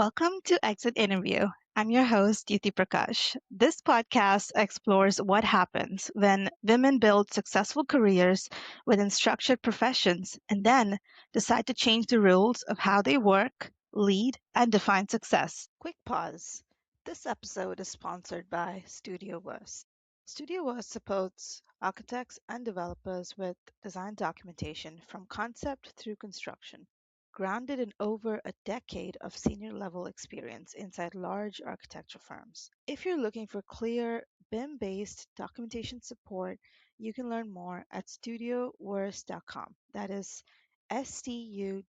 Welcome to Exit Interview. I'm your host, Yuti Prakash. This podcast explores what happens when women build successful careers within structured professions and then decide to change the rules of how they work, lead, and define success. Quick pause. This episode is sponsored by Studio Verse. Studio Verse supports architects and developers with design documentation from concept through construction. Grounded in over a decade of senior level experience inside large architecture firms. If you're looking for clear, BIM based documentation support, you can learn more at studioverse.com. That is STUDIO.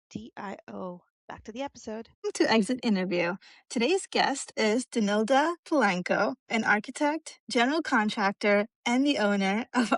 Back to the episode. Welcome to Exit Interview. Today's guest is Danilda Polanco, an architect, general contractor, and the owner of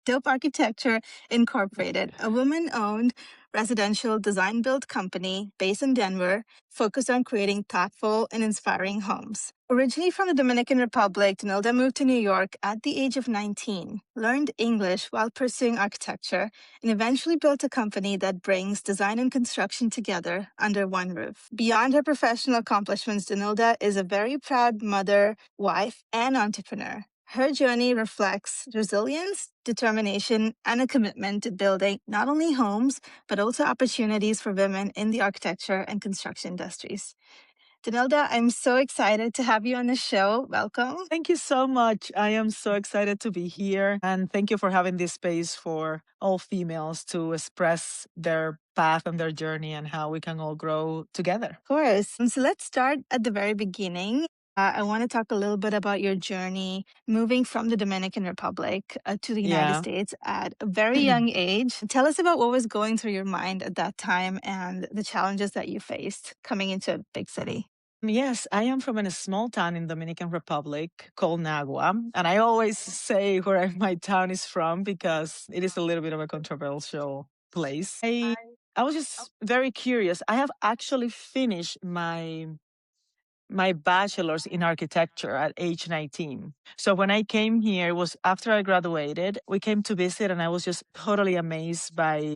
Dope Architecture Incorporated, a woman owned residential design build company based in Denver, focused on creating thoughtful and inspiring homes. Originally from the Dominican Republic, Danilda moved to New York at the age of 19, learned English while pursuing architecture, and eventually built a company that brings design and construction together under one roof. Beyond her professional accomplishments, Danilda is a very proud mother, wife, and entrepreneur. Her journey reflects resilience, determination, and a commitment to building not only homes, but also opportunities for women in the architecture and construction industries. Danilda, I'm so excited to have you on the show. Welcome. Thank you so much. I am so excited to be here. And thank you for having this space for all females to express their path and their journey and how we can all grow together. Of course. So let's start at the very beginning. I want to talk a little bit about your journey moving from the Dominican Republic to the United States at a very young age. Tell us about what was going through your mind at that time and the challenges that you faced coming into a big city. Yes, I am from a small town in Dominican Republic called Nagua. And I always say where my town is from because it is a little bit of a controversial place. I was just very curious. I have actually finished my bachelor's in architecture at age 19. So when I came here, it was after I graduated, we came to visit and I was just totally amazed by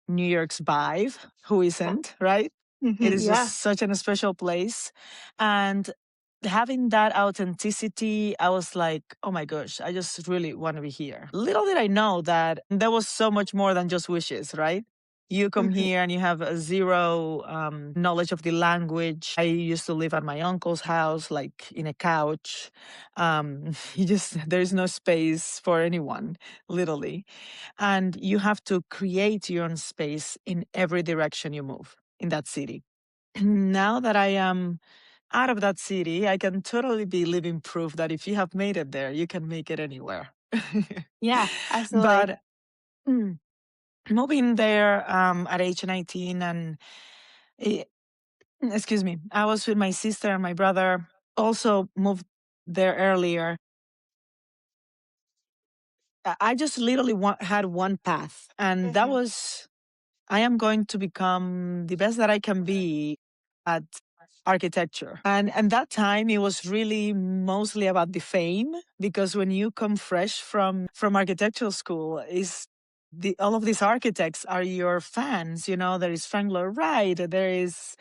New York's vibe. Who isn't, right? It is just such a special place. And having that authenticity, I was like, oh my gosh, I just really want to be here. Little did I know that there was so much more than just wishes, right? You come here and you have a zero knowledge of the language. I used to live at my uncle's house, like in a couch. There is no space for anyone, literally. And you have to create your own space in every direction you move in that city. Now that I am out of that city, I can totally be living proof that if you have made it there, you can make it anywhere. Yeah, absolutely. But moving there at age 19 and excuse me, I was with my sister and my brother also moved there earlier. I just literally had one path, and that was I am going to become the best that I can be at architecture. And that time it was really mostly about the fame, because when you come fresh from architectural school, is all of these architects are your fans. There is Frank Lloyd Wright, there is,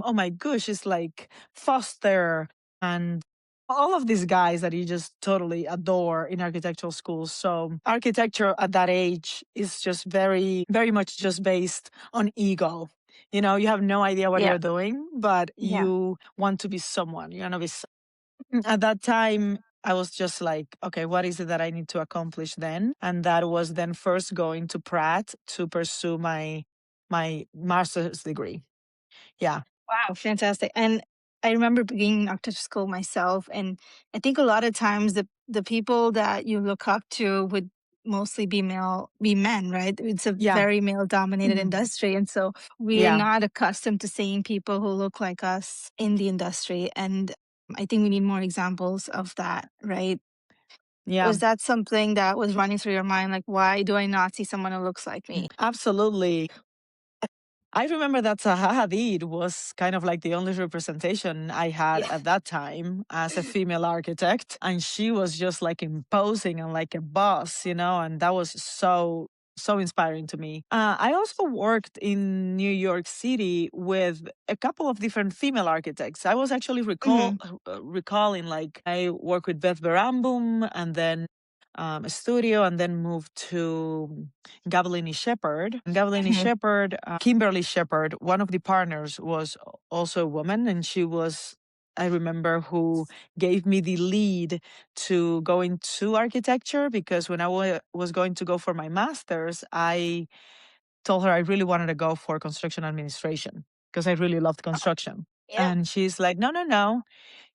oh my gosh, it's like Foster and all of these guys that you just totally adore in architectural schools. So architecture at that age is just very, very much just based on ego. You have no idea what you're doing, but you want to be someone. You want to be. At that time, I was just like, okay, what is it that I need to accomplish then? And that was then first going to Pratt to pursue my master's degree. Yeah. Wow, fantastic. And I remember being in architecture school myself, and I think a lot of times the people that you look up to would mostly be men, right? It's a very male dominated industry. And so we're not accustomed to seeing people who look like us in the industry. And I think we need more examples of that, right? Yeah. Was that something that was running through your mind? Like, why do I not see someone who looks like me? Absolutely. I remember that Zaha Hadid was kind of like the only representation I had at that time as a female architect. And she was just like imposing and like a boss, and that was so so inspiring to me. I also worked in New York City with a couple of different female architects. I was actually Mhm. recalling, like, I worked with Beth Barambum, and then a studio, and then moved to Gavellini Shepherd. Gavellini Mhm. Shepherd, Kimberly Shepherd, one of the partners, was also a woman, and she was, I remember, who gave me the lead to go into architecture, because when I was going to go for my master's, I told her I really wanted to go for construction administration because I really loved construction. Yeah. And she's like, no, no, no,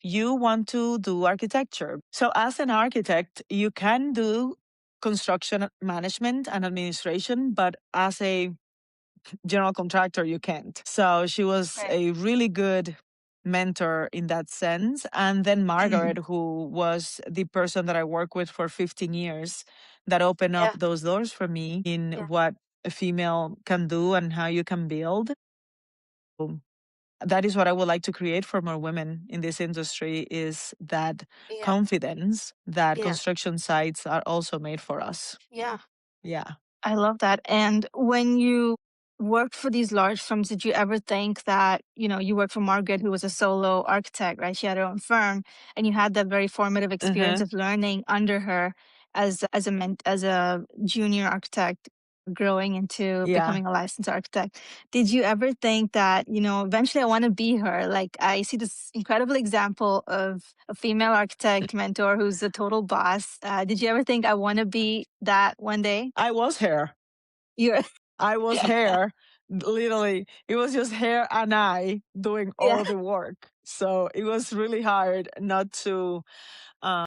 you want to do architecture. So, as an architect, you can do construction management and administration, but as a general contractor, you can't. So she was Right. a really good mentor in that sense. And then Mhm. Margaret, who was the person that I worked with for 15 years, that opened up Yeah. those doors for me in Yeah. what a female can do and how you can build. So that is what I would like to create for more women in this industry, is that Yeah. confidence that Yeah. construction sites are also made for us. Yeah. Yeah. I love that. And when you worked for these large firms, did you ever think that, you worked for Margaret, who was a solo architect, right? She had her own firm, and you had that very formative experience Uh-huh. of learning under her as a junior architect, growing into Yeah. becoming a licensed architect. Did you ever think that, eventually I want to be her? Like, I see this incredible example of a female architect mentor who's a total boss. Did you ever think I want to be that one day? I was her. You're I was hair. Literally, it was just hair and I doing yeah. all the work. So it was really hard not to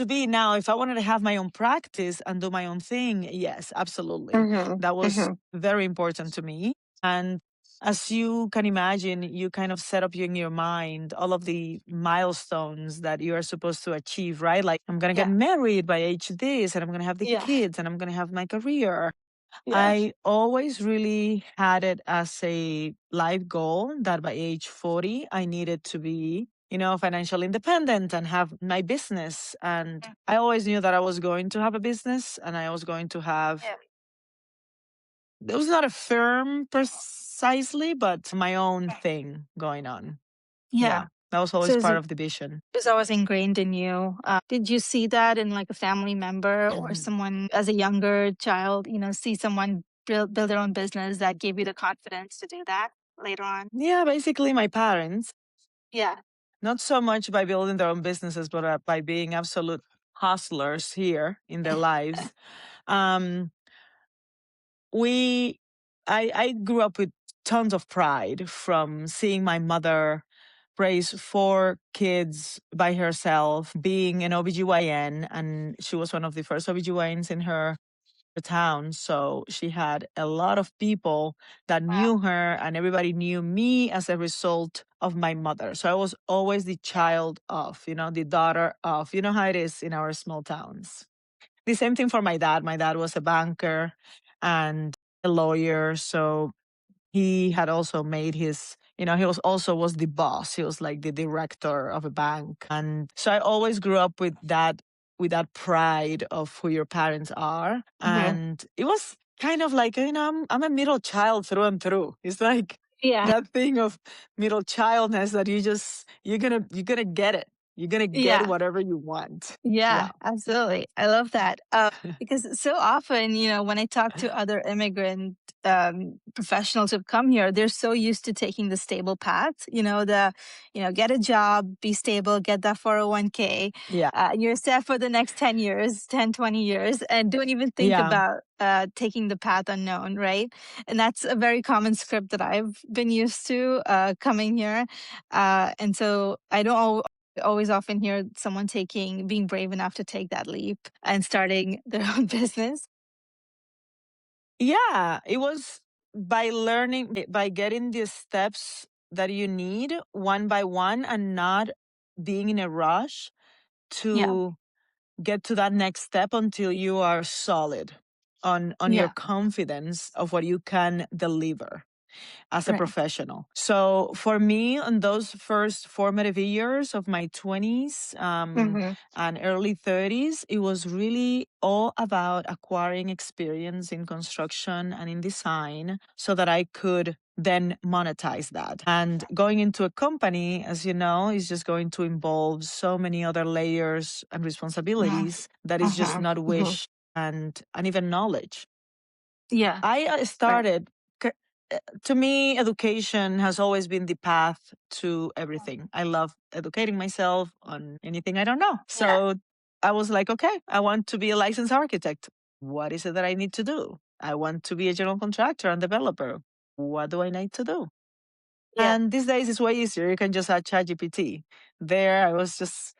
be. Now, if I wanted to have my own practice and do my own thing, yes, absolutely. Mhm, That was mhm. very important to me. And as you can imagine, you kind of set up in your mind all of the milestones that you are supposed to achieve, right? Like, I'm going to get Yeah, married by age this, and I'm going to have the yeah, kids, and I'm going to have my career. yeah, I always really had it as a life goal that by age 40, I needed to be, financially independent and have my business. And mm, I always knew that I was going to have a business, and I was going to have, yeah, it was not a firm precisely, but my own thing going on. yeah. Yeah. That was So always is part it of the vision. was always ingrained in you. Did you see that in like a family member or someone as a younger child, see someone build their own business that gave you the confidence to do that later on? Yeah, basically my parents, Yeah. not so much by building their own businesses, but by being absolute hustlers here in their lives. Um, we, I grew up with tons of pride from seeing my mother raise four kids by herself, being an OBGYN, and she was one of the first OBGYNs in her town. So she had a lot of people that Wow. knew her, and everybody knew me as a result of my mother. So I was always the Yeah. child of, the daughter of, how it is in our small towns. The same thing for my dad. My dad was a banker and a lawyer. So he had also made his, he was the boss. He was like the director of a bank. And so I always grew up with that pride of who your parents are. Mhm. And it was kind of like, I'm a middle child through and through. It's like Yeah. that thing of middle childness that you're gonna get it. You're gonna get Yeah. whatever you want. Yeah, Yeah. absolutely. I love that. Because so often, when I talk to other immigrant professionals who've come here, they're so used to taking the stable path, get a job, be stable, get that 401k. Yeah. You're set for the next 10 years, 10, 20 years, and don't even think Yeah. about taking the path unknown, right? And that's a very common script that I've been used to coming here. And so I don't always often hear someone being brave enough to take that leap and starting their own business. Yeah, it was by learning, by getting the steps that you need one by one, and not being in a rush Yeah. to get to that next step until you are solid on your Yeah. confidence of what you can deliver. as a professional. So for me, in those first formative years of my 20s and early 30s, it was really all about acquiring experience in construction and in design so that I could then monetize that. And going into a company, as you know, is just going to involve so many other layers and responsibilities that is just not wish and even knowledge. Yeah. I started, to me, education has always been the path to everything. I love educating myself on anything I don't know. So I was like, okay, I want to be a licensed architect. What is it that I need to do? I want to be a general contractor and developer. What do I need to do? And these days it's way easier. You can just add ChatGPT. There, I was just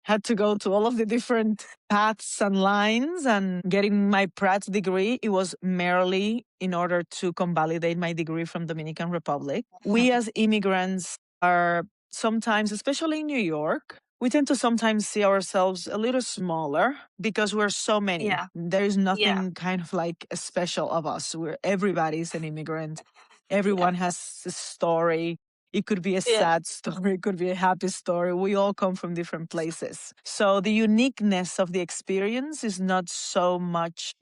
had to go to all of the different paths and lines, and getting my Pratt's degree, it was merely in order to convalidate my degree from Dominican Republic. We as immigrants are sometimes, especially in New York, we tend to sometimes see ourselves a little smaller because we're so many. Yeah. There is nothing kind of like special of us. Everybody's an immigrant. Everyone has a story. It could be a sad story, it could be a happy story. We all come from different places. So the uniqueness of the experience is not so much,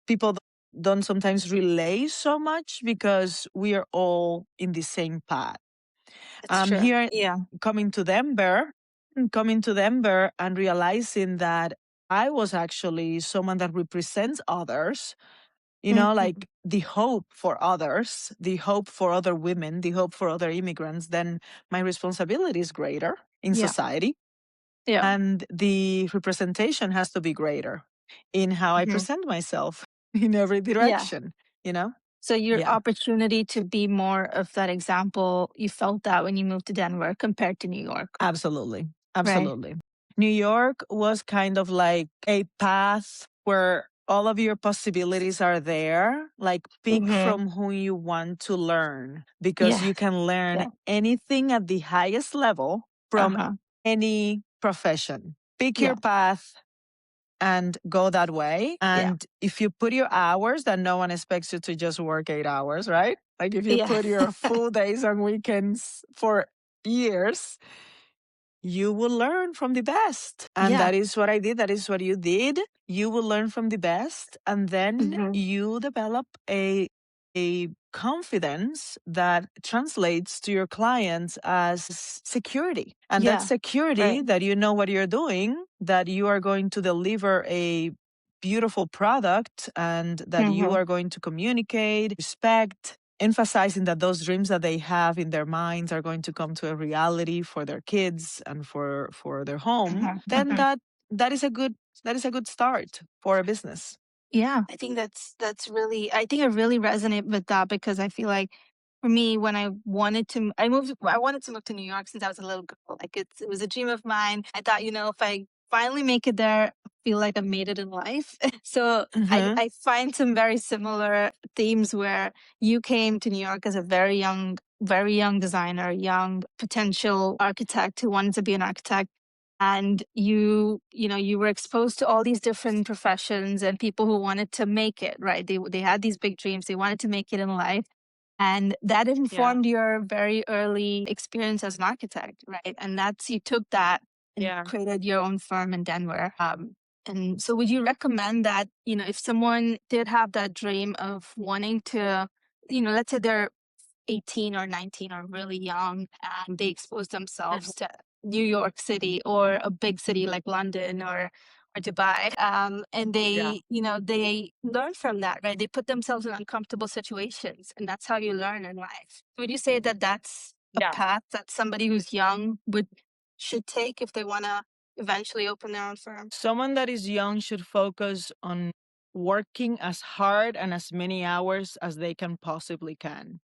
people don't sometimes relay so much because we are all in the same path. Here, coming to Denver and realizing that I was actually someone that represents others, like the hope for others, the hope for other women, the hope for other immigrants, then my responsibility is greater in society. And the representation has to be greater in how I present myself in every direction, you know? So your opportunity to be more of that example, you felt that when you moved to Denver compared to New York. Absolutely. Right. Absolutely. New York was kind of like a path where all of your possibilities are there. Like, pick from who you want to learn, because you can learn anything at the highest level from any profession. Pick your path and go that way. And if you put your hours, then no one expects you to just work 8 hours, right? Like, if you put your full days and weekends for years, you will learn from the best. And that is what I did. That is what you did. You will learn from the best. And then you develop a confidence that translates to your clients as security. And that security that you know what you're doing, that you are going to deliver a beautiful product, and that you are going to communicate, respect, emphasizing that those dreams that they have in their minds are going to come to a reality for their kids and for their home, then that is a good start for a business. Yeah, I think that's really, I think I really resonate with that, because I feel like for me, when I wanted to move to New York since I was a little girl. Like, it was a dream of mine. I thought, if I finally make it there, I feel like I made it in life. So I find some very similar themes where you came to New York as a very young designer, young potential architect who wanted to be an architect. And you were exposed to all these different professions and people who wanted to make it, right? They had these big dreams. They wanted to make it in life. And that informed your very early experience as an architect, right? And you took that and created your own firm in Denver. And so would you recommend that, if someone did have that dream of wanting to, let's say they're 18 or 19 or really young, and they expose themselves to New York City or a big city like London or Dubai, and they learn from that, right? They put themselves in uncomfortable situations, and that's how you learn in life. Would you say that that's a path that somebody who's young should take if they want to eventually open their own firm? Someone that is young should focus on working as hard and as many hours as they can possibly can.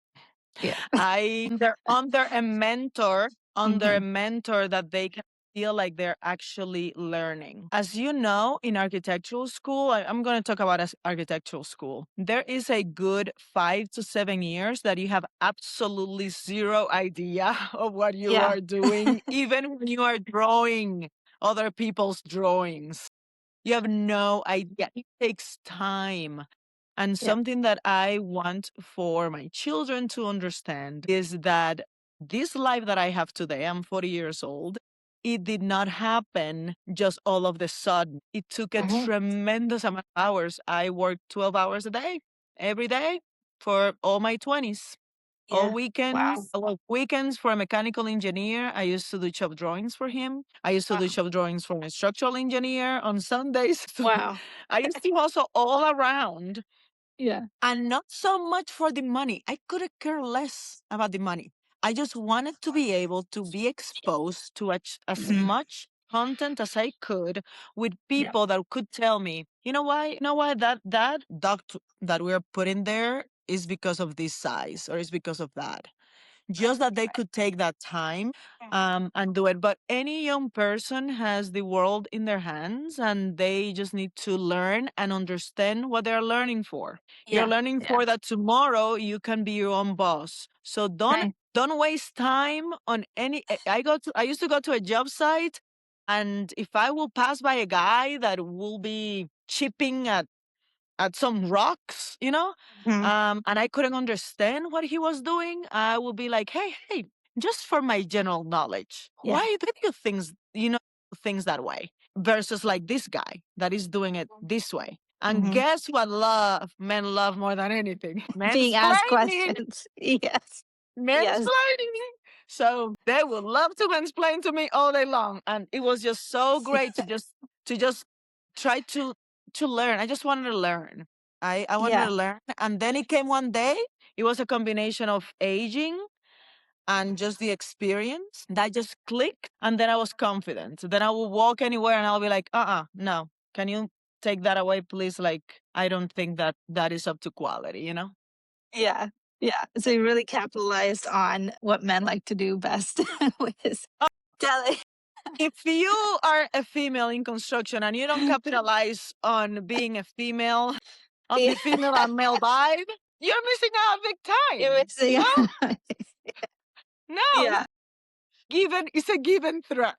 They're under a mentor, that they can feel like they're actually learning. As you know, in architectural school, I'm going to talk about architectural school. There is a good 5 to 7 years that you have absolutely zero idea of what you are doing, even when you are drawing other people's drawings. You have no idea. It takes time. And something that I want for my children to understand is that this life that I have today, I'm 40 years old, it did not happen just all of the sudden. It took a tremendous amount of hours. I worked 12 hours a day, every day for all my 20s. All Yeah. weekends, Wow. well, weekends for a mechanical engineer. I used to do shop drawings for him. I used to do Wow. shop drawings for a structural engineer on Sundays. So Wow. I used to hustle all around Yeah. and not so much for the money. I could care less about the money. I just wanted to be able to be exposed to as Mhm. much content as I could with Yeah. people that could tell me, you know why that duct that we're putting there is because of this size or is because of that. Right. Just that they Right. could take that time Mhm. and do it. But any young person has the world in their hands and they just need to learn and understand what they're learning for. You're Yeah. learning Yeah. for that tomorrow you can be your own boss. So don't Right. don't waste time on any I used to go to a job site, and if I will pass by a guy that will be chipping at some rocks, Mhm. and I couldn't understand what he was doing, I would be like, hey, just for my general knowledge, Yeah. why do you things that way versus like this guy that is doing it this way? And Mhm. guess what men love more than anything? Being asked Mansplaining. questions. Yes. Yes. Mansplaining. So they would love to mansplain to me all day long. And it was just so great to just try to learn. I just wanted to learn. I wanted Yeah. to learn. And then it came one day. It was a combination of aging and just the experience that just clicked. And then I was confident. Then I will walk anywhere and I'll be like, no. Can you take that away, please? Like, I don't think that is up to quality. Yeah. Yeah. So you really capitalized on what men like to do best, which is telling. If you are a female in construction and you don't capitalize on being a female, on Yeah. the female and male vibe, you're missing out big You're time. missing. No, Yeah. it's a given threat.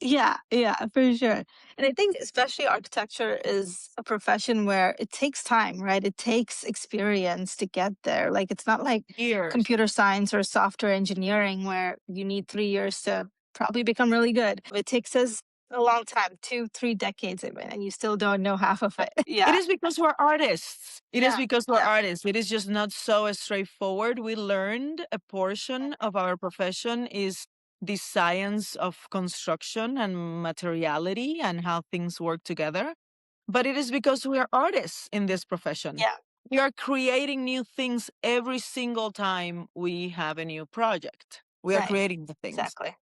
Yeah, yeah, for sure. And I think especially architecture is a profession where it takes time, right? It takes experience to get there. Like it's not like Years. computer science or software engineering where you need 3 years to probably become really good. It takes us a long time, 2, 3 decades even, and you still don't know half of it. It Yeah. is because we're artists. It is Yeah. because we're Yeah. artists. It is just not so straightforward. We learned a portion of our profession is the science of construction and materiality and how things work together. But it is because we are artists in this profession. Yeah. We are creating new things every single time we have a new project. We are Right. creating the things. Exactly.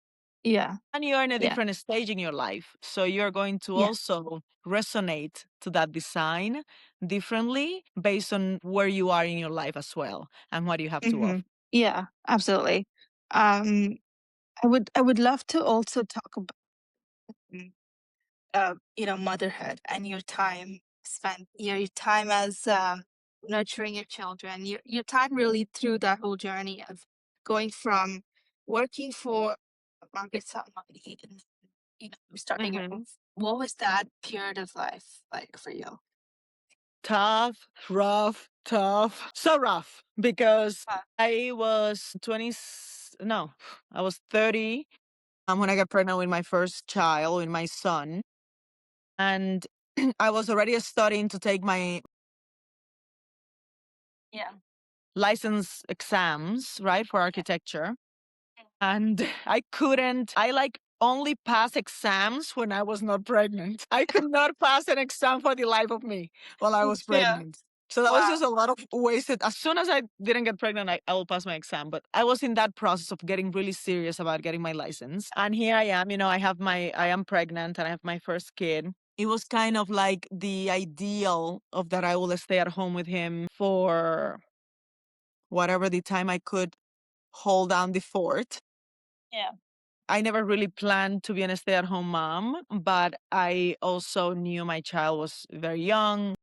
Yeah. And you're in a Yeah. different stage in your life. So you're going to Yeah. also resonate to that design differently based on where you are in your life as well and what you have to Hmm. offer. Yeah, absolutely. Um, I would love to also talk about motherhood and your time spent, your time as nurturing your children, your time really through that whole journey of going from working for Margaret Saad and starting your own. What was that period of life like for you? Tough, rough, tough. So rough because Uh, I was 20, no, I was 30 when I got pregnant with my first child, with my son. And I was already studying to take my yeah. license exams, right, for architecture. And I couldn't, I like only pass exams when I was not pregnant. I could not pass an exam for the life of me while I was Yeah. pregnant. So that was Wow. just a lot of wasted. As soon as I didn't get pregnant, I will pass my exam. But I was in that process of getting really serious about getting my license. And here I am, I am pregnant and I have my first kid. It was kind of like the ideal of that I will stay at home with him for whatever the time I could hold down the fort. Yeah. I never really planned to be a stay-at-home mom, but I also knew my child was very young.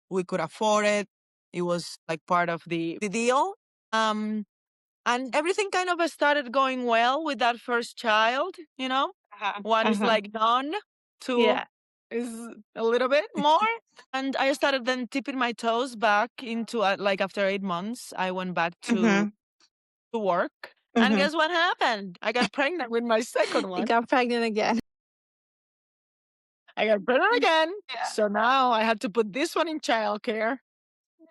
We could afford it. It was like part of the deal. Um, and everything kind of started going well with that first child. Uh-huh. One is Uh-huh. like done. Two Yeah. is a little bit more. And I started then tipping my toes back into like after 8 months, I went back Mm-hmm. to work. And Mm-hmm. guess what happened? I got pregnant with my second You one. got pregnant again. I got pregnant again. Yeah. So now I had to put this one in childcare,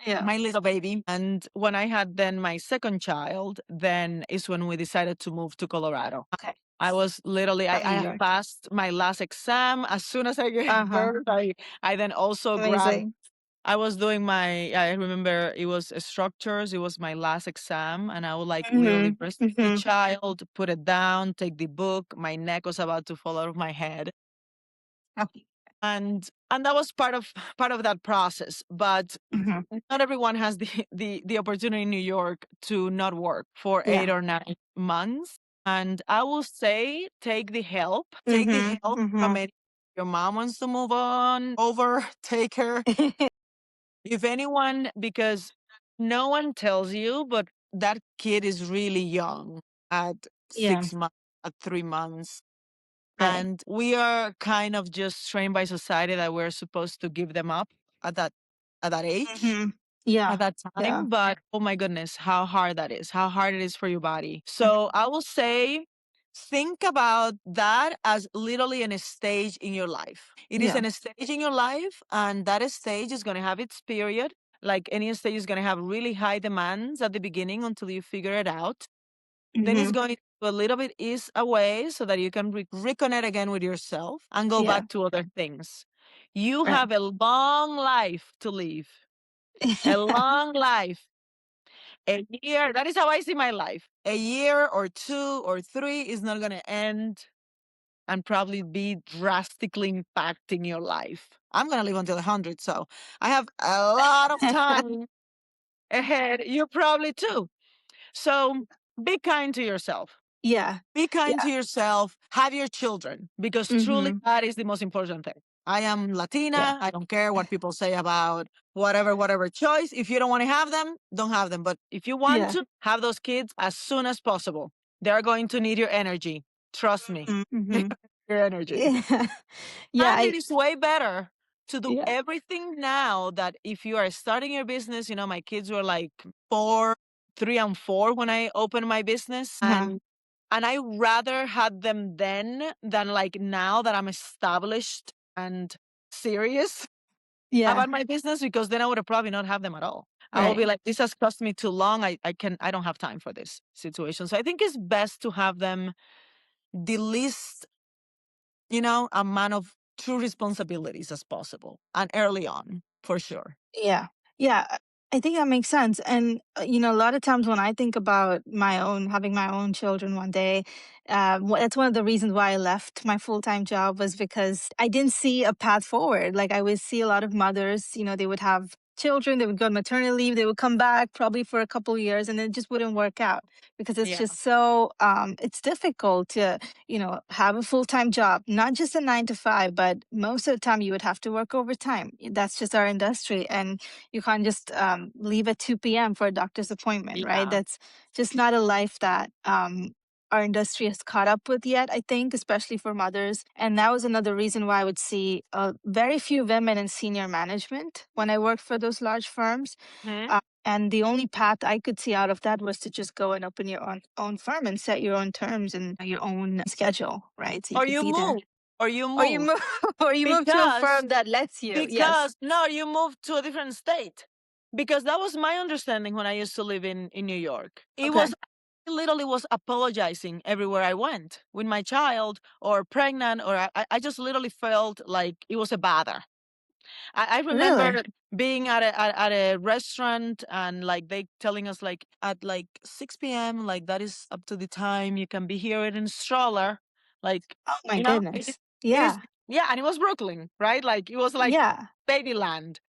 Yeah. my little baby. And when I had then my second child, then is when we decided to move to Colorado. Okay. I was literally, From New I York. passed my last exam. As soon as I gave Uh-huh. birth, I then also grabbed, Amazing. I was doing I remember it was structures. It was my last exam. And I would like literally Mm-hmm. press the Mm-hmm. child, put it down, take the book. My neck was about to fall out of my head. Okay. And that was part of that process. But Mm-hmm. not everyone has the opportunity in New York to not work for Yeah. 8 or 9 months. And I will say, take the Mm-hmm. help Mm-hmm. from it. Your mom wants to move on over, take her. If anyone, because no one tells you, but that kid is really young at Yeah. 6 months, at 3 months. Right. And we are kind of just trained by society that we're supposed to give them up at that age, Mm-hmm. Yeah. at that Yeah. time. But oh my goodness, how hard that is, how hard it is for your body. So I will say, think about that as literally a stage in your life. It is Yeah. a stage in your life, and that stage is going to have its period. Like any stage is going to have really high demands at the beginning until you figure it out. Then it's Mm-hmm. going to a little bit ease away so that you can reconnect again with yourself and go Yeah. back to other things. You Right. have a long life to live, a long life. A year, that is how I see my life. A year or 2 or 3 is not going to end and probably be drastically impacting your life. I'm going to live until 100, so I have a lot of time ahead. You probably too. So be kind to yourself. Yeah. Be kind Yeah. to yourself. Have your children, because truly Mm-hmm. that is the most important thing. I am Yeah. Latina. I don't care what people say about whatever choice. If you don't want to have them, don't have them. But if you want Yeah. to, have those kids as soon as possible. They're going to need your energy. Trust me. Mm-hmm. Your energy. Yeah. Yeah. And it is way better to do Yeah. everything now that if you are starting your business, my kids were like 4, 3 and 4 when I opened my business. Uh-huh. And I rather had them then than like now that I'm established and serious Yeah. about my business, because then I would have probably not have them at all. I will be Right. like, this has cost me too long. I don't have time for this situation. So I think it's best to have them the least, amount of true responsibilities as possible, and early on, for sure. Yeah. Yeah. I think that makes sense. And, a lot of times when I think about having my own children one day, that's one of the reasons why I left my full time job was because I didn't see a path forward. Like I would see a lot of mothers, they would have children, they would go on maternity leave, they would come back probably for a couple of years and it just wouldn't work out because it's Yeah. just so, it's difficult to, have a full time job, not just a 9 to 5, but most of the time you would have to work overtime. That's just our industry. And you can't just leave at 2 p.m. for a doctor's appointment, right? Yeah. That's just not a life that our industry has caught up with yet, I think, especially for mothers. And that was another reason why I would see very few women in senior management when I worked for those large firms. Mhm. And the only path I could see out of that was to just go and open your own firm and set your own terms and your own schedule, right? So you Or could you be there. move, or you Or you move move, or you move to a because firm that lets you. Yes. Because no, you moved to a different state. Because that was my understanding when I used to live in New York. Okay. I literally was apologizing everywhere I went with my child or pregnant, or I just literally felt like it was a bother. I Really? remember being at a restaurant, and like they telling us like at like 6 p.m. like that is up to the time you can be here in a stroller. Like, Oh my you know, it is goodness. it is Yeah. yeah, and it was Brooklyn, right? Like it was like Yeah. babyland.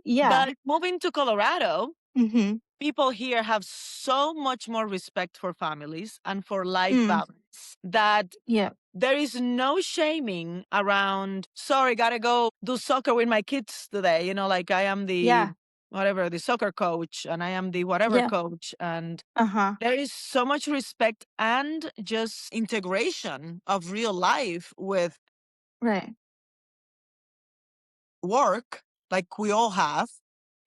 Yeah. But moving to Colorado, Mhm. people here have so much more respect for families and for life Mm. balance that Yeah. there is no shaming around, sorry, gotta go do soccer with my kids today. Like I am the Yeah. whatever, the soccer coach, and I am the whatever Yeah. coach. And Uh-huh. there is so much respect and just integration of real life with Right. work like we all have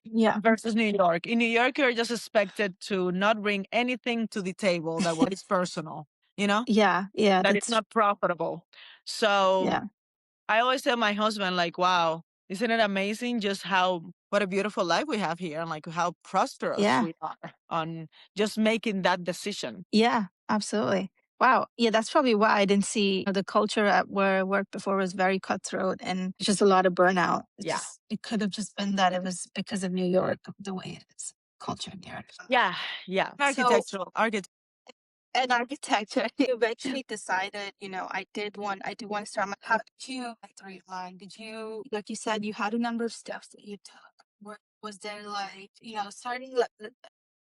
Yeah. versus New York. In New York, you're just expected to not bring anything to the table that is personal, you know, Yeah. Yeah. that is That's not profitable. So yeah. I always tell my husband, like, wow, isn't it amazing just what a beautiful life we have here and like how prosperous Yeah. we are on just making that decision. Yeah. Absolutely. Wow. Yeah, that's probably why I didn't see the culture at where I worked before was very cutthroat and just a lot of burnout. Yeah. It could have just been that it was because of New York, the way it is, culture in New York. Yeah. Yeah. So, Architecture. and architecture, you eventually decided, I do want to start my, how did you, like, the line, did you, like you said, you had a number of steps that you took. Was there like, starting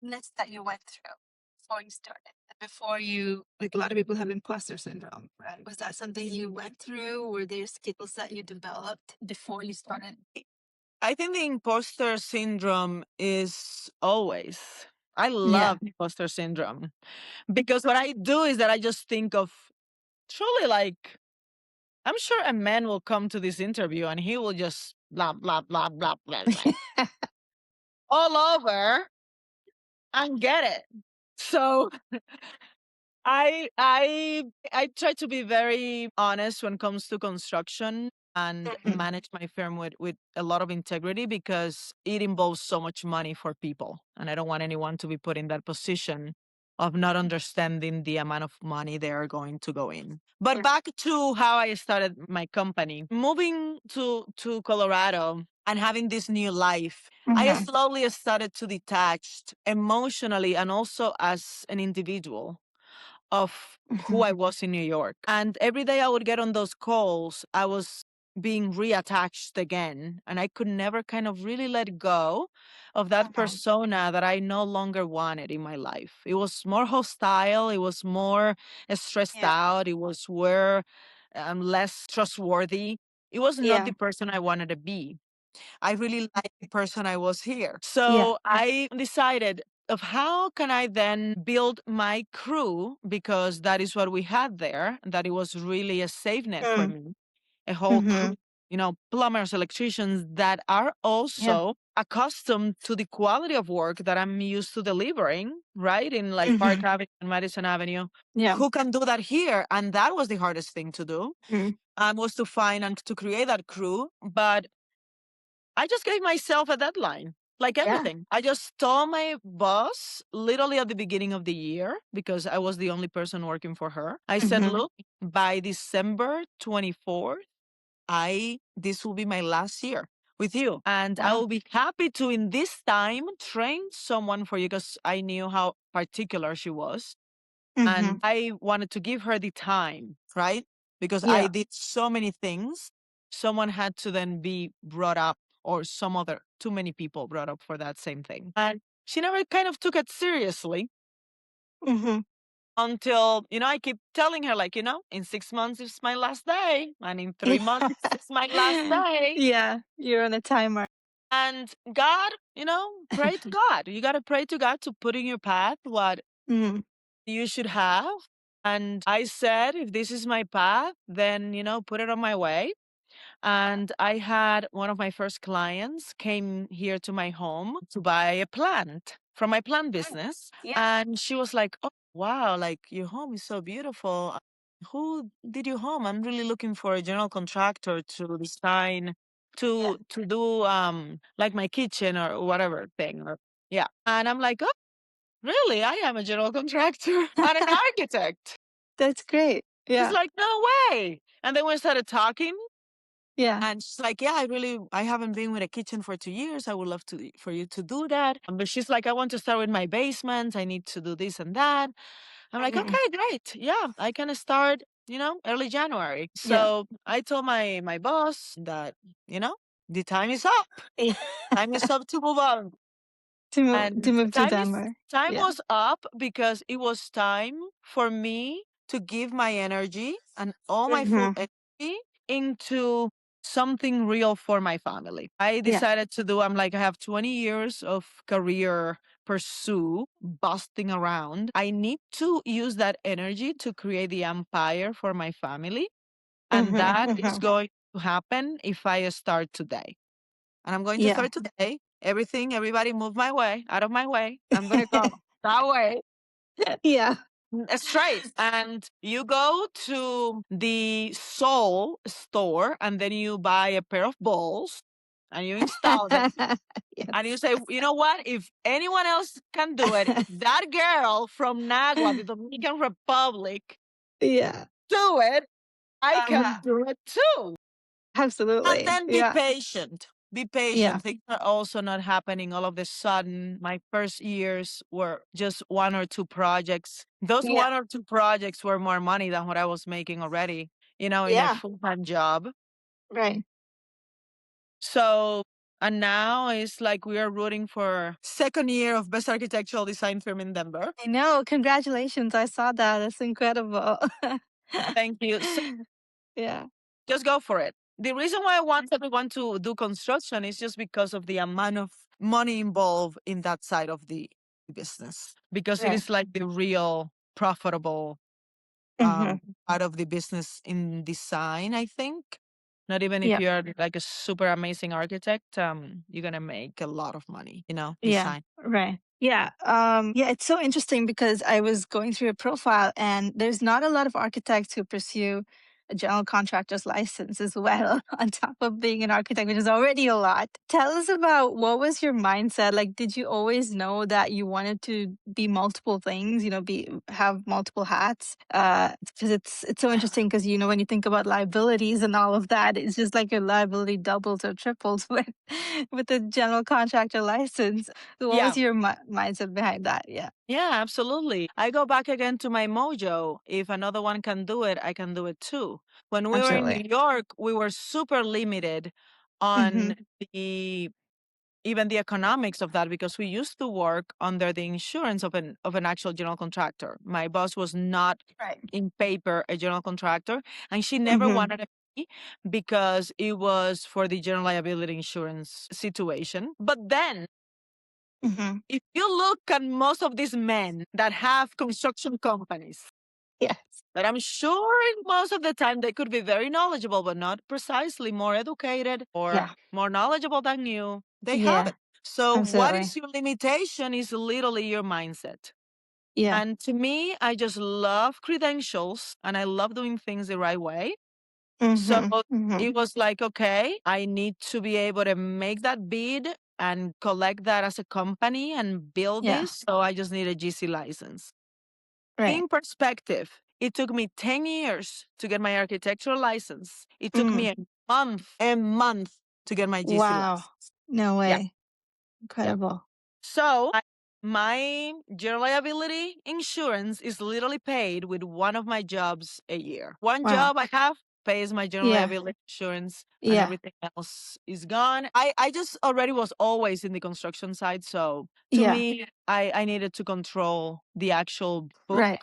list that you went through before you started? Before you, like a lot of people have imposter syndrome, right? Was that something you went through? Were there skills that you developed before you started? I think the imposter syndrome is always, I Yeah. love imposter syndrome because what I do is that I just think of truly like, I'm sure a man will come to this interview and he will just blah, blah, blah, blah, blah, blah all over and get it. So I try to be very honest when it comes to construction and Mhm. manage my firm with a lot of integrity because it involves so much money for people. And I don't want anyone to be put in that position of not understanding the amount of money they are going to go in. But back to how I started my company. Moving to Colorado and having this new life, I Mhm. slowly started to detach emotionally and also as an individual of who Mhm. I was in New York. And every day I would get on those calls, I was being reattached again. And I could never kind of really let go of that Mhm. persona that I no longer wanted in my life. It was more hostile, it was more stressed Yeah. out, it was where less trustworthy. It was not Yeah. the person I wanted to be. I really like the person I was here. Yeah. So I decided of how can I then build my crew because that is what we had there, that it was really a safe net for Mm. me. A whole crew, Mhm. plumbers, electricians that are Yeah. also accustomed to the quality of work that I'm used to delivering, right? In like Park Mhm. Avenue and Madison Avenue. Yeah. Who can do that here? And that was the hardest thing to do, Mm. was to find and to create that crew. But I just gave myself a deadline, like Yeah. everything. I just told my boss literally at the beginning of the year because I was the only person working for her. I said, Mhm. look, by December 24th, this will be my last year with you. And I Wow. will be happy to, in this time, train someone for you because I knew how particular she was. Mhm. And I wanted to give her the time, right? Because I Yeah. did so many things. Someone had to then be brought up, or too many people brought up for that same thing. And she never kind of took it seriously Mhm. until, I keep telling her, like, in 6 months, it's my last day. And in 3 months, it's my last day. Yeah, you're on a timer. And God, pray to God. You got to pray to God to put in your path what Mhm. you should have. And I said, if this is my path, then, put it on my way. And I had one of my first clients came here to my home to buy a plant from my plant Mm. business. Yeah. And she was like, oh, wow, like your home is so beautiful. Who did your home? I'm really looking for a general contractor to design Yeah. to do like my kitchen or whatever thing. Yeah. And I'm like, oh, really? I am a general contractor and an architect. That's great. She's Yeah. like, no way. And then we started talking Yeah. and she's like, yeah, I haven't been with a kitchen for 2 years. I would love for you to do that. But she's like, I want to start with my basement. I need to do this and that. I'm like, Mhm. okay, great. Yeah, I can start, early January. Yeah. So I told my boss that, the time is up. Yeah. Time is up to move on. To And move to Denmark. time Yeah. was up because it was time for me to give my energy and all my full Mhm. energy into something real for my family. I Yeah. decided to do, I'm like, I have 20 years of career pursue, busting around. I need to use that energy to create the empire for my family. And Mhm. that is Mhm. going to happen if I start today. And I'm going to Yeah. start today. Everybody move my way, out of my way. I'm going to go that way. Yeah. Straight. And you go to the Soul store and then you buy a pair of balls and you install them. And you Yes. say, you know what? If anyone else can do it, if that girl from Nagua, the Dominican Republic, Yeah. do it, I can Uh-huh. do it too. And Absolutely. then be Yeah. patient. Be Yeah. patient. Things are also not happening all of a sudden. My first years were just one or two projects. Those Yeah. one or two projects were more money than what I was making already, in a Yeah. full-time job. Right. So, and now it's like we are rooting for second year of best architectural design firm in Denver. I know. Congratulations. I saw that. That's incredible. Thank you. So Yeah. just go for it. The reason why I want everyone to do construction is just because of the amount of money involved in that side of the business, because it Right. is like the real profitable Hmm. part of the business in design, I think. Not even if Yeah. you're like a super amazing architect, you're gonna make a lot of money, Yeah. design. Right. Yeah. Yeah, it's so interesting because I was going through your profile and there's not a lot of architects who pursue a general contractor's license as well, on top of being an architect, which is already a lot. Tell us about what was your mindset? Like, did you always know that you wanted to be multiple things, have multiple hats? Because it's so interesting because when you think about liabilities and all of that, it's just like your liability doubles or triples with a general contractor license. So what Yeah. was your mindset behind that? Yeah, Yeah, absolutely. I go back again to my mojo. If another one can do it, I can do it too. When we were in New absolutely. York, we were super limited Hmm. on the even the economics of that because we used to work under the insurance of an actual general contractor. My boss was not Right. in paper a general contractor, and she never Hmm. wanted me because it was for the general liability insurance situation. But then Hmm. if you look at most of these men that have construction companies, Yes. that I'm sure most of the time they could be very knowledgeable, but not precisely more educated or Yeah. more knowledgeable than you, they have Yeah. it. So, what Absolutely. is your limitation is literally your mindset. Yeah. And to me, I just love credentials and I love doing things the right way. So Hmm. Hmm. it was like, okay, I need to be able to make that bid and collect that as a company and build Yeah. this. So I just need a GC license. Right. In perspective, it took me 10 years to get my architectural license. It took Mm. me a month to get my GC Wow. license. No Yeah. way. Yeah. Incredible. So my general liability insurance is literally paid with one of my jobs a year. One Wow. job I have pays my general Yeah. liability insurance and Yeah. everything else is gone. I just already was always in the construction side. So to Yeah. me, I needed to control the actual book Right.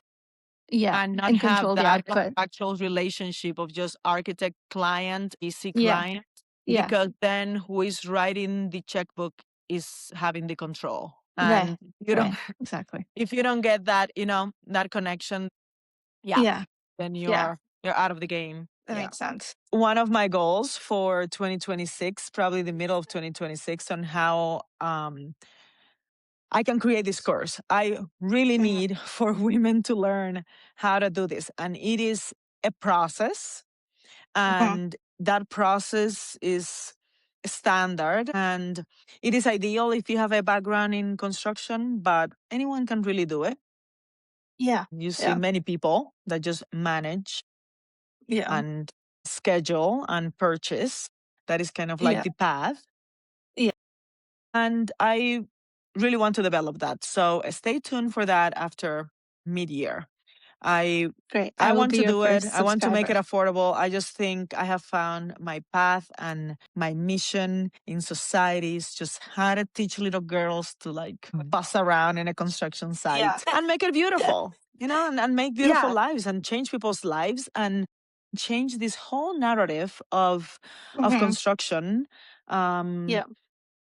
Yeah. and not And have control the that output. actual relationship of just architect client, EC Yeah. client, Yeah. because then who is writing the checkbook is having the control. Right. And you don't Right. Exactly. if you don't get that, that connection, yeah, Yeah. then Yeah. you're out of the game. That Yeah. makes sense. One of my goals for 2026, probably the middle of 2026, on how I can create this course. I really Mhm. need for women to learn how to do this. And it is a process. Mhm. And that process is standard. And it is ideal if you have a background in construction, but anyone can really do it. Yeah. You see Yeah. many people that just manage Yeah. and schedule and purchase. That is kind of like Yeah. the path. Yeah. And I really want to develop that. So stay tuned for that after mid-year. I Great. I I will want be to your do it. first I want to make it subscriber. affordable. I just think I have found my path and my mission in society is just how to teach little girls to like bust around in a construction Yeah. site and make it beautiful, and make beautiful Yeah. lives and change people's lives and change this whole narrative of Hmm. construction. Um, Yeah.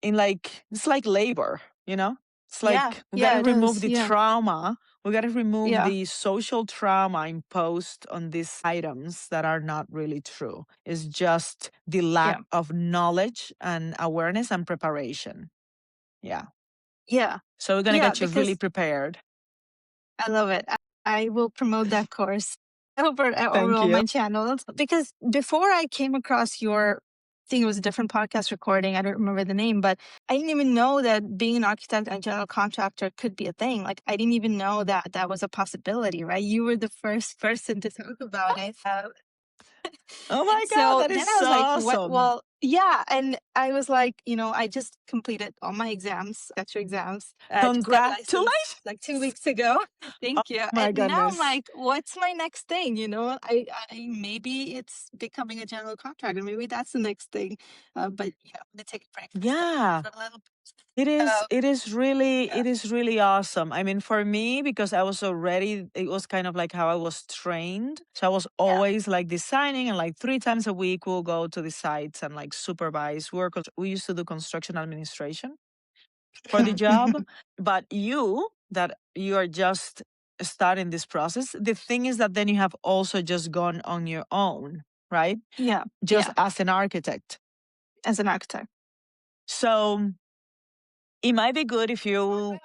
in like it's like labor. It's Yeah. like we got Yeah. to It remove is. the Yeah. trauma We got to remove Yeah. the social trauma imposed on these items that are not really true. It's just the lack Yeah. of knowledge and awareness and preparation. Yeah. Yeah. So we're going to Yeah. get you really Because prepared. I love it. I will promote that course over Thank all you. my channels because before I came across your, I think it was a different podcast recording. I don't remember the name, but I didn't even know that being an architect and general contractor could be a thing. Like I didn't even know that that was a possibility, right? You were the first person to talk about it. Oh And my God, so that is then I so was like, what? awesome. Well, yeah. And I was like, I just completed all my exams, architecture exams. Just got licensed Congratulations. like 2 weeks ago. Oh Thank you. my And now I'm goodness. like, what's my next thing? I maybe it's becoming a general contractor. Maybe that's the next thing. But I'm gonna take a break Yeah. for a little bit. It Yeah, is really awesome. I mean, for me, because I was already, it was kind of like how I was trained. So I was yeah, always like designing, and like 3 times a week we'll go to the sites and like supervise work. We used to do construction administration for the job. But that you are just starting this process. The thing is that then you have also just gone on your own, right? yeah, Just yeah. as an architect. As an architect. So it might be good if you,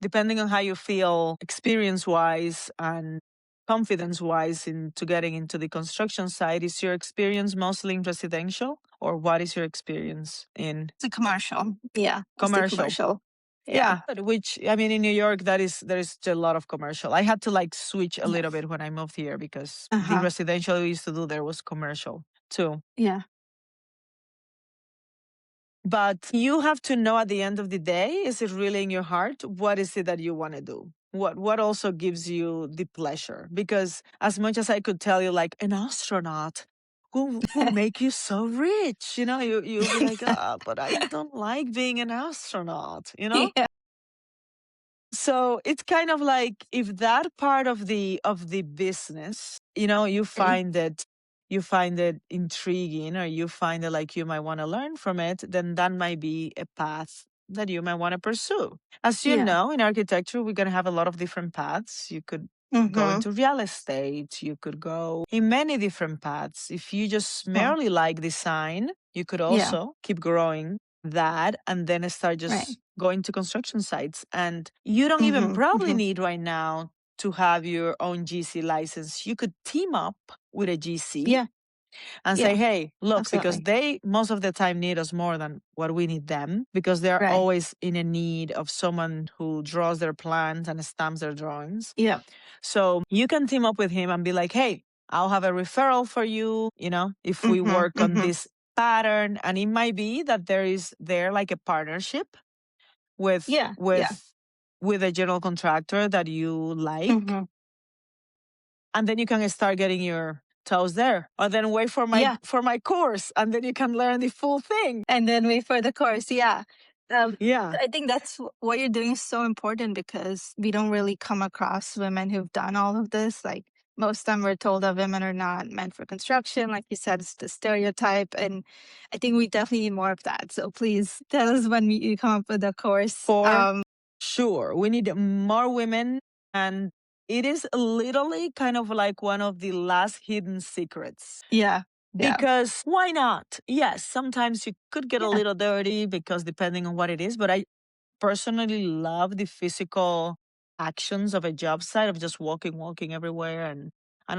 depending on how you feel experience wise and confidence wise into getting into the construction side, is your experience mostly in residential, or what is your experience in It's a commercial. Yeah, mostly commercial? commercial. Yeah. Yeah, which I mean, in New York, there is a lot of commercial. I had to like switch a Yeah. little bit when I moved here because Uh the huh. residential we used to do there was commercial too. Yeah. But you have to know at the end of the day, is it really in your heart? What is it that you want to do? What also gives you the pleasure? Because as much as I could tell you, like an astronaut will make you so rich, you'll be like, but I don't like being an astronaut. Yeah. So it's kind of like, if that part of the business, Mm. you find it intriguing, or you find it like you might want to learn from it, then that might be a path that you might want to pursue. As you Yeah. know, in architecture, we're going to have a lot of different paths. You could go Mm-hmm. into real estate, you could go in many different paths. If you just Well, merely like design, you could yeah. also keep growing that and then start Right. just going to construction sites. And you don't even Mm-hmm. probably Mm-hmm. need right now to have your own GC license. You could team up with a GC Yeah. and say, Yeah. hey, look, because Absolutely. they most of the time need us more than what we need them, because they're Right. always in a need of someone who draws their plans and stamps their drawings. Yeah. So you can team up with him and be like, hey, I'll have a referral for you, if we Mm-hmm. work on Mm-hmm. this pattern. And it might be that there like a partnership with Yeah. Yeah. with with a general contractor that you like, Mm-hmm. and then you can start getting your toes there, or then wait for my Yeah. for my course, and then you can learn the full thing. And then wait for the course. Yeah. Yeah. I think that's what you're doing is so important because we don't really come across women who've done all of this. Like most of them we're told that women are not meant for construction. Like you said, it's the stereotype. And I think we definitely need more of that. So please tell us when you come up with a course. For sure, we need more women, and it is literally kind of like one of the last hidden secrets. Yeah. Yeah. Because why not? Yes, sometimes you could get a Yeah. little dirty, because depending on what it is, but I personally love the physical actions of a job site, of just walking everywhere, and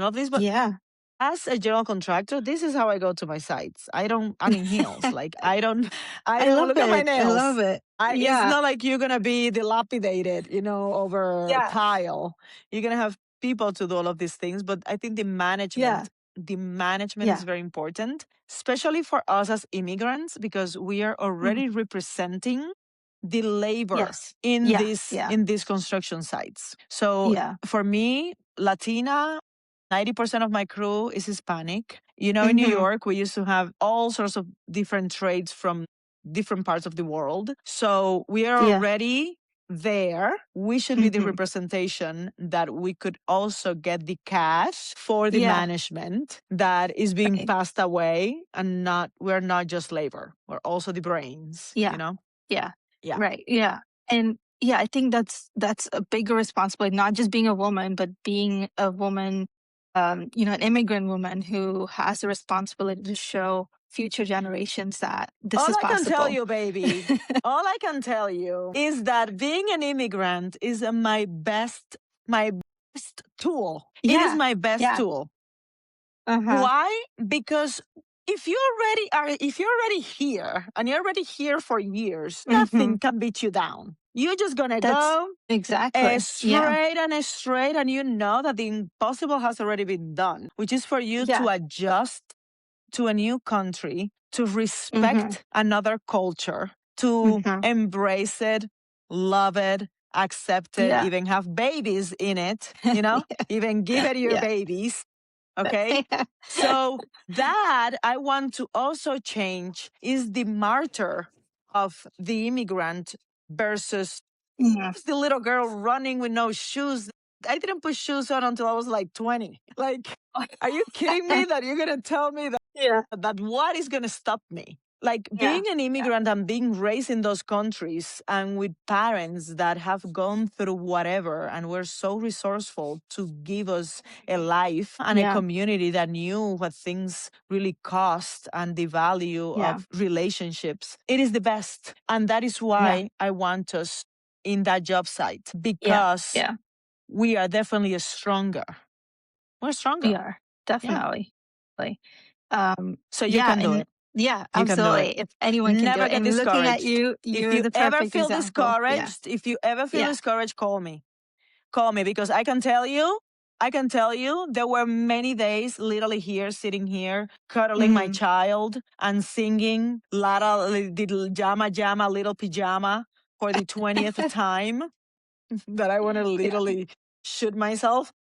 all this. But Yeah. as a general contractor, this is how I go to my sites. I'm in heels. Like I I don't love look at my it. I love nails. it. It's Yeah. not like you're gonna be dilapidated, over Yeah. tile. You're gonna have people to do all of these things. But I think Yeah. the management is Yeah. very important, especially for us as immigrants, because we are Mhm. already representing the labor Yes. in Yeah. these Yeah. in these construction sites. So Yeah. for me, Latina, 90% of my crew is Hispanic. In New Mm-hmm. York, we used to have all sorts of different trades from different parts of the world. So we are Yeah. already there. We should be the Mm-hmm. representation that we could also get the cash for the Yeah. management that is being Right. passed away, and we're not just labor. We're also the brains, Yeah. Yeah. Yeah. Right. Yeah. And yeah, I think that's a bigger responsibility, not just being a woman, but being a woman, an immigrant woman who has the responsibility to show future generations that All this is I can tell possible. you, baby, all I can tell you is that being an immigrant is my best tool. It is Yeah, my best yeah, tool. uh-huh, Why? Because if you're already here and you're already here for years, hmm. nothing can beat you down. You're just gonna That's go exactly, yeah, straight, and you know that the impossible has already been done, which is for you to yeah, adjust to a new country, to hmm, respect another culture, to hmm. embrace it, love it, accept it, Yeah, even have babies in it, even give it your yeah, babies. Okay. yeah, So that I want to also change is the martyr of the immigrant versus yeah, the little girl running with no shoes. I didn't put shoes on until I was like 20. Like, are you kidding me that you're going to tell me yeah, that what is going to stop me? Like yeah, being an immigrant and being raised in those countries and with parents that have gone through whatever and were so resourceful to give us a life and a yeah, community that knew what things really cost and the value yeah, of relationships. It is the best. And that is yeah, why I want us in that job site yeah, because yeah. we are definitely stronger. We're We stronger. are Yeah. definitely. Like, So you yeah, can do and it. yeah, You can do it. absolutely. If anyone can do Never it, get and looking at discouraged. you, If you're you the ever perfect feel example. Yeah, discouraged, if you ever feel yeah, discouraged, call me. Call me because I can tell you, there were many days literally here, sitting here, cuddling my mm-hmm. child and singing Lara little Jama Jama Little Pajama for the 20th time that I want to Yeah, literally shoot myself.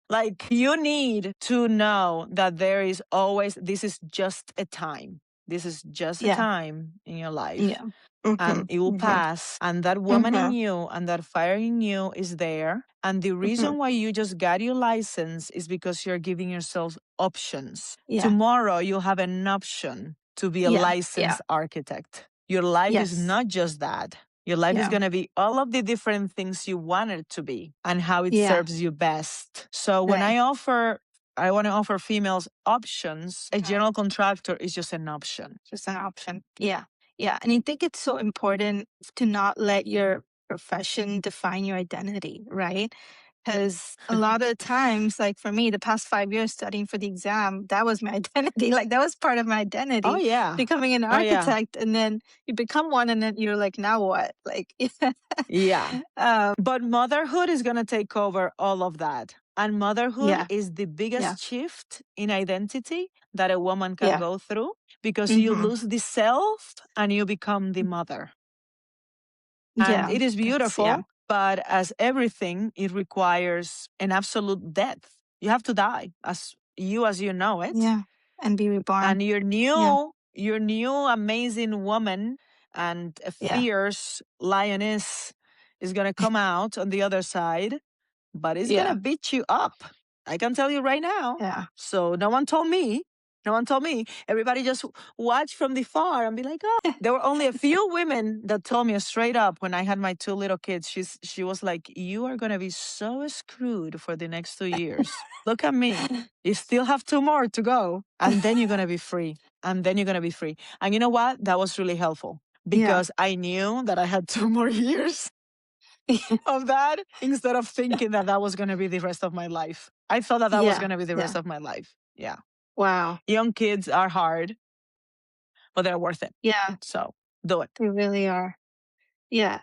Like, you need to know that this is just a time. This is just a yeah, time in your life yeah. Mm-hmm. and it will Mm-hmm. pass. And that woman in Mm-hmm. you and that fire in you is there. And the Mm-hmm. reason why you just got your license is because you're giving yourself options. Yeah, Tomorrow, you'll have an option to be a yeah, yeah. licensed architect. Your life is Yes. not just that. Your life is Yeah, going to be all of the different things you want it to be and how it yeah. serves you best. So when Right. I want to offer females options, a Mhm. general contractor is just an option. Just an option. Yeah. Yeah. And I think it's so important to not let your profession define your identity, right? Because a lot of times, like for me, the past 5 years studying for the exam, that was my identity. Like that was part of my Oh, identity, yeah. becoming an Oh, yeah. architect. And then you become one, and then you're like, now what? Like, Yeah. um, But motherhood is going to take over all of that. And motherhood yeah. is the Yeah. biggest shift in identity that a woman can Yeah. go through because you Hmm. lose the self and you become the mother. And Yeah. it is That's, yeah. beautiful, but as everything, it requires an absolute death. You have to die as you know it. Yeah. And be reborn. And Yeah. your new amazing woman and a Yeah. fierce lioness is going to come out on the other side, but it's going to Yeah. beat you up. I can tell you right now. Yeah. So no one told me. No one told me. Everybody just watched from the far and be like, oh, there were only a few women that told me straight up when I had my two little kids. She was like, you are going to be so screwed for the next 2 years. Look at me. You still have two more to go. And then you're going to be free. And then you're going to be free. And you know what? That was really helpful Yeah. because I knew that I had 2 more years of that instead of thinking that that was going to be the rest of my life. I thought that that was Yeah. going to be the rest Yeah. of my life. Yeah. Wow. Young kids are hard, but they're worth it. Yeah, So do it. they really are. Yeah.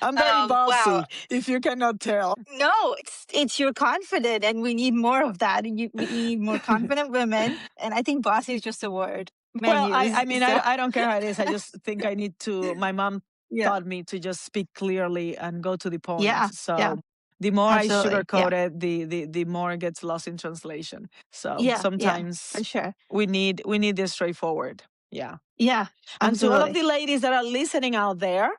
I'm very Wow. bossy, if you cannot tell. No, it's you're confident, and we need more of that. We need more confident women, and I think bossy is just a word men Well, use. I mean, So I don't care how it is. I just think I need to. My mom yeah. taught me to just speak clearly and go to the point. Yeah. Yeah. So the more I Absolutely. Yeah. sugarcoat it, the more it gets lost in translation. So Yeah. Yeah. For sometimes sure. we need this straightforward. Yeah. Yeah. And to all of Absolutely. the ladies that are listening out there,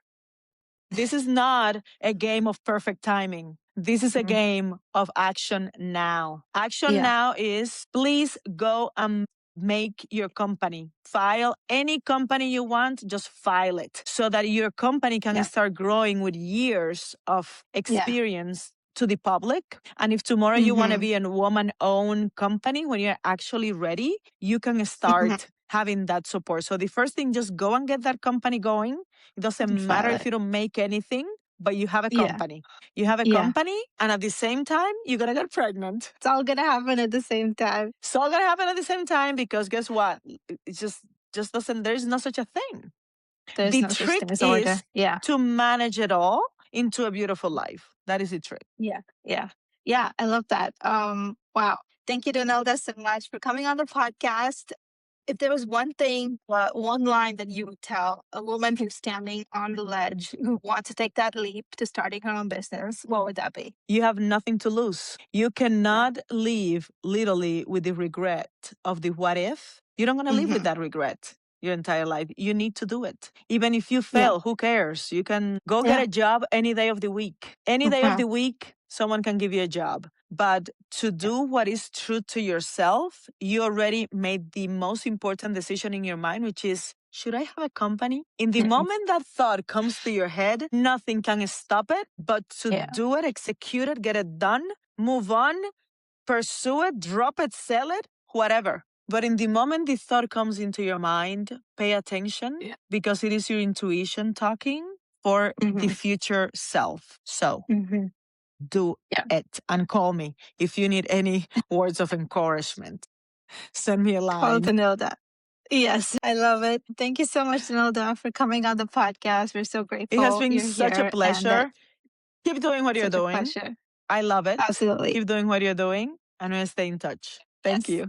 this is not a game of perfect timing. This is a game of action now. Action Yeah. now is please go and make your company. File any company you want, just file it so that your company can start growing with years of experience to the public. And if tomorrow you want to be a woman-owned company, when you're actually ready, you can start having that support. So the first thing, just go and get that company going. It doesn't matter if you don't make anything, but you have a company. You have a company, and at the same time, you're going to get pregnant. It's all going to happen at the same time. It's all going to happen at the same time because guess what? It just doesn't, there's no such a thing. There's no such thing as order. To manage it all into a beautiful life. That is the trick. Yeah, I love that. Wow. Thank you, Danilda, so much for coming on the podcast. If there was one thing, one line that you would tell a woman who's standing on the ledge, who wants to take that leap to starting her own business, what would that be? You have nothing to lose. You cannot live literally with the regret of the what if. You don't want to live with that regret your entire life. You need to do it. Even if you fail, who cares? You can go get a job any day of the week. Any day of the week, someone can give you a job. But to do what is true to yourself, you already made the most important decision in your mind, which is, should I have a company? In the moment that thought comes to your head, nothing can stop it, but to do it, execute it, get it done, move on, pursue it, drop it, sell it, whatever. But in the moment the thought comes into your mind, pay attention because it is your intuition talking for the future self. So do it and call me if you need any words of encouragement. Send me a line. Call Danilda. Yes, I love it. Thank you so much, Danilda, for coming on the podcast. We're so grateful. It has been such a pleasure. Keep doing what you're doing. Pleasure. I love it. Absolutely. Keep doing what you're doing and we'll stay in touch. Thank you.